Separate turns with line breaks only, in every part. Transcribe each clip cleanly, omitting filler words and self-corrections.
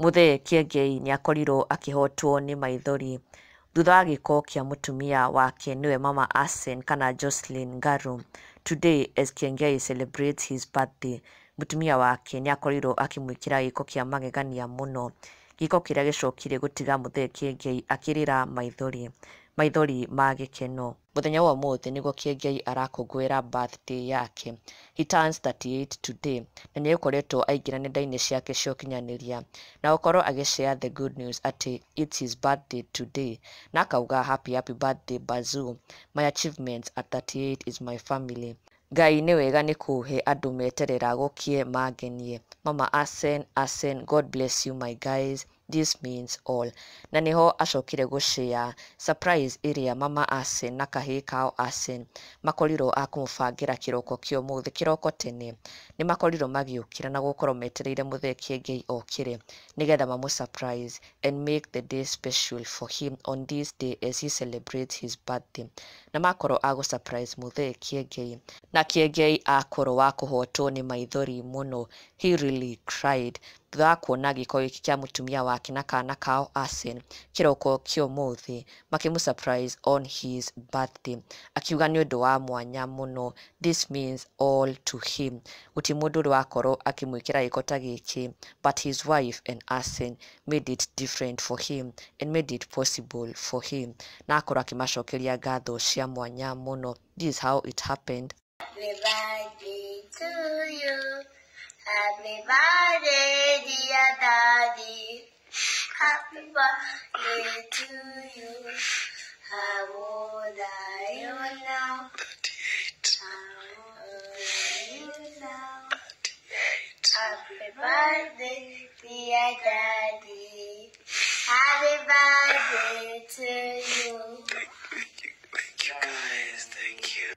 Muthee Kiengei nĩakorirwo akĩhotwo nĩ Maithori thutha wa gĩko kĩa mũtumia wake nĩwe Mama Asen kana Jocelyn Ngaru. Today as Kiengei celebrates his birthday, mũtumia wake nĩakorirwo akĩmwĩkĩra gĩko kĩa magegania mũno, gĩko kĩrĩa gĩcokire gũtiga Muthee Kiengei akĩrĩra maithori ma gĩkeno. Mũthenya wa ũmũthĩ nĩguo Kiengei arakũngũĩra birthday yake. He turns 38 today na nĩgũkoretwo aingĩra nenda-inĩ ciake cia ũkinyanĩria na gũkorwo agĩshare the good news atĩ it's his birthday today, na akauga happy birthday Bazoo, my achievements at 38 is my family. Ngai nĩ wega nĩ kũhe andũ meterera gũkie mangenie. Mama Asen, God bless you my guys, this means all. Na niho acokire gũshare surprise ĩrĩa Mama Asen na kahĩĩ kao Asen makorirwo akũmũbangĩra kĩroko kĩa ũmũthĩ kĩroko tene. Nĩ makorirwo magĩũkĩra na gũkorwo metereire Muthee Kiengei okĩre nĩgetha mamũ surprise and make the day special for him on this day as he celebrates his birthday. Na makorwo surprise Muthee Kiengei na Kiengei akorwo wa kũhotwo nĩ Maithori mũno. He really cried thutha wa kuona gĩko gĩkĩ kĩa mũtumia wake na kana kao Asen kĩroko kĩa ũmũthĩ makĩmũ surprise on his birthday, akiuga nĩ ũndũ wa mwanya mũno. This means all to him. Gũtirĩ mũndũ ũrĩ wakorwo akĩmwĩkĩra gĩko ta gĩkĩ, but his wife and Asen made it different for him and made it possible for him. Na akorwo akĩmacokeria ngatho cia mwanya mũno. This is how it happened.
Happy birthday to you. Happy birthday, dear Daddy. Happy birthday to you. How old are you now?
38.
How old are you now?
38.
Happy birthday, dear Daddy. Happy birthday to you.
Thank you guys, thank you.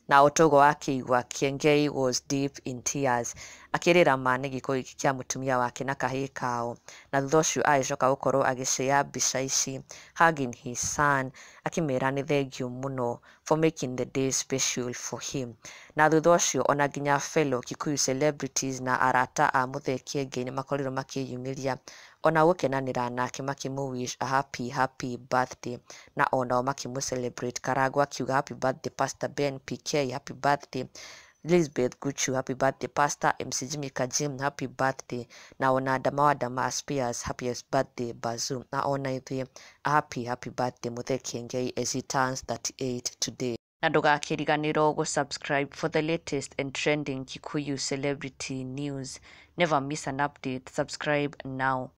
Na ũtogo akĩigua Kiengei was deep in tears, akĩrĩra ma nĩ gĩko gĩkĩ kĩa mũtumia wake na kahĩĩ kao. Na thutha ũcio agĩcoka gũkorwo agĩshare mbica ici hugging his son, akĩmera nĩ thengiũ mũno for making the day special for him. Na thutha ũcio ona nginya fellow Kikuyu celebrities na arata a Muthee Kiengei nĩ makorirwo makĩyumĩria ona gũkenanĩra nake makĩmũ wish a happy birthday, na onao makĩmũ celebrate. Karangũ akiuga happy birthday Pastor Ben PK, happy birthday Elizabeth Guchu, happy birthday Pastor MC Jimmy Kajim, happy birthday. Na ona Dama Spears, happiest birthday Bazoo. Na ona ithuĩ a happy birthday Muthee Kiengei as he turns 38 today. Na ndũgakĩriganĩrwo gũ-subscribe for the latest and trending Kikuyu celebrity news. Never miss an update. Subscribe now.